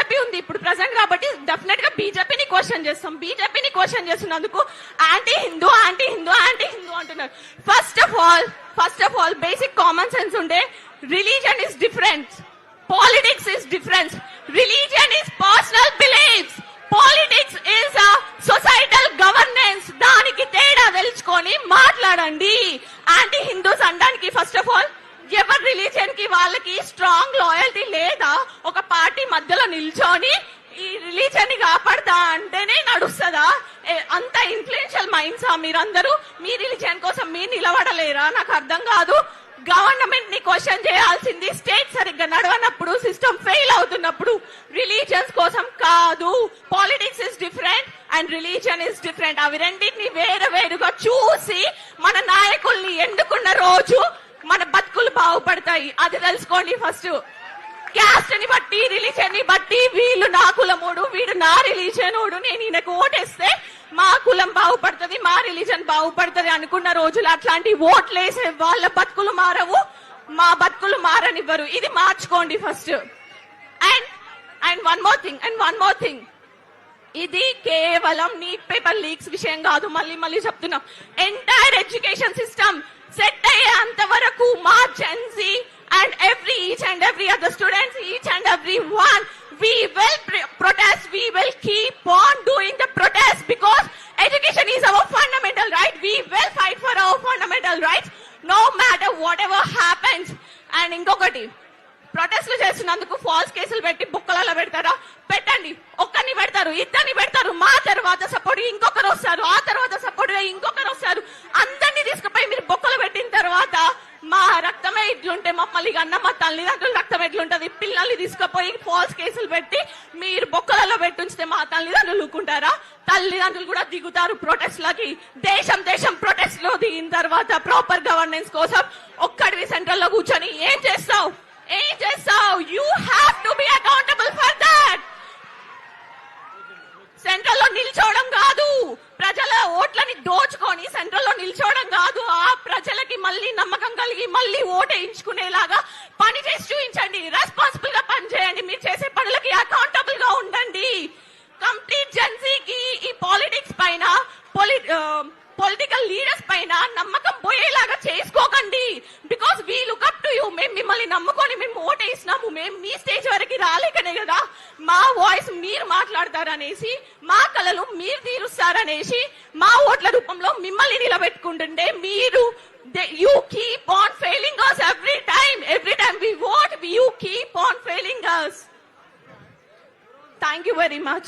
BJP ఉంది ఇప్పుడు present కాబట్టి డెఫినెట్ గా బీజేపీని క్వశ్చన్ చేస్తాం. బీజేపీని క్వశ్చన్ చేస్తున్నందుకు యాంటీ హిందూ అంటున్నారు. First of all basic common sense ఉండే religion is different, politics is different. Religion is personal beliefs, politics is societal governance. దానికి తేడా తెలుసుకొని మాట్లాడండి. యాంటీ హిందూస్ అనడానికి ఫస్ట్ ఆఫ్ ఆల్ ఎవరి రిలీజియన్ కి వాళ్ళకి స్ట్రాంగ్ లాయల్టీ లేదా? ఒక పార్టీ మధ్యలో నిల్చొని ఈ రిలీజియన్ ని కాపాడతా అంటేనే నడుస్తుందా? అంత ఇన్ఫ్లుయెన్షియల్ మైండ్సా మీరందరూ? మీ రిలీజియన్ కోసం మీరు నిలబడలేరా? నాకు అర్థం కాదు. గవర్నమెంట్ ని క్వశ్చన్ చేయాల్సింది స్టేట్ సరిగ్గా నడవనప్పుడు, సిస్టమ్ ఫెయిల్ అవుతున్నప్పుడు. రిలీజియన్స్ కోసం కాదు. Politics is different and religion is different. అవి రెండింటిని వేరుగా చూసి మన నాయకుల్ని ఎన్నుకున్న రోజు మన బతుకులు బాగుపడతాయి. అది తెలుసుకోండి. ఫస్ట్ క్యాస్ట్ ని బట్టి, రిలీజియన్ ని బట్టి వీళ్ళు నా కులముడు, వీడు నా రిలీజియన్, నేను ఈయనకు ఓటేస్తే మా కులం బాగుపడుతుంది, మా రిలీజన్ బాగుపడుతుంది అనుకున్న రోజులు అట్లాంటి ఓట్లేసే వాళ్ళ బతుకులు మారవు, మా బతుకులు మారనివ్వరు. ఇది మార్చుకోండి first. And one more thing, ఇది కేవలం నీట్ పేపర్ లీక్స్ విషయం కాదు. మళ్ళీ చెప్తున్నాం. ఎంటైర్ ఎడ్యుకేషన్ సిస్టమ్ సెట్ అయ్యేంత వరకు మా Gen Z and each and every other students, each and every one, we will protest, we will keep on doing the protest because education is our fundamental right. We will fight for our fundamental rights no matter whatever happens. And ingokati, ప్రొటెస్ట్లు చేస్తున్నందుకు falls కేసులు పెట్టి బుక్కలలో పెడతారా? పెట్టండి. ఒక్కరిని పెడతారు, ఇద్దరిని పెడతారు, మా తర్వాత సపోర్ట్ ఇంకొకరు వస్తారు, ఆ తర్వాత సపోర్ట్ ఇంకొకరు వస్తారు. అందరినీ తీసుకుపోయి మీరు బొక్కలు పెట్టిన తర్వాత మా రక్తమే ఇట్లుంటే మమ్మల్ని అన్న మా తల్లిదండ్రుల రక్తం ఎట్లుంటది? పిల్లల్ని తీసుకుపోయి ఫాల్స్ కేసులు పెట్టి మీరు బొక్కలలో పెట్టుంచితే మా తల్లిదండ్రులు ఊరుకుంటారా? తల్లిదండ్రులు కూడా దిగుతారు ప్రొటెస్ట్ లకి. దేశం ప్రొటెస్ట్ లో దిగిన తర్వాత ప్రాపర్ గవర్నెన్స్ కోసం ఒక్కడివి సెంట్రల్ లో కూర్చొని ఏం చేస్తావు? You have to be accountable for that. Central లో నిల్చోవడం కాదు, ప్రజల ఓట్లని దోచుకొని సెంట్రల్ లో నిల్చోవడం కాదు. ఆ ప్రజలకి మళ్ళీ నమ్మకం కలిగి మళ్ళీ ఓటేయించుకునేలాగా పని చేసి చూపించండి. రెస్పాన్సిబుల్ గా పని చేయండి. మీరు చేసే పనులకి అకౌంటబుల్ గా ఉండండి. కంప్లీట్ జెన్సీకి ఈ పాలిటిక్స్ పైన, పొలిటికల్ లీడర్స్ పైన నమ్మకం పోయేలాగా చేసుకోకండి. Because we look up to you. మేము మిమ్మల్ని నమ్ముకొని మేము ఓటేసినాము. మేము మీ స్టేజ్ వరకు రాలేకనే కదా మా వాయిస్ మీరు మాట్లాడతారనేసి, మా కళలు మీరు తీరుస్తారనేసి మా ఓట్ల రూపంలో మిమ్మల్ని నిలబెట్టుకుంటుంటే మీరు you keep on failing us every time we vote, you keep on failing us. Thank you very much.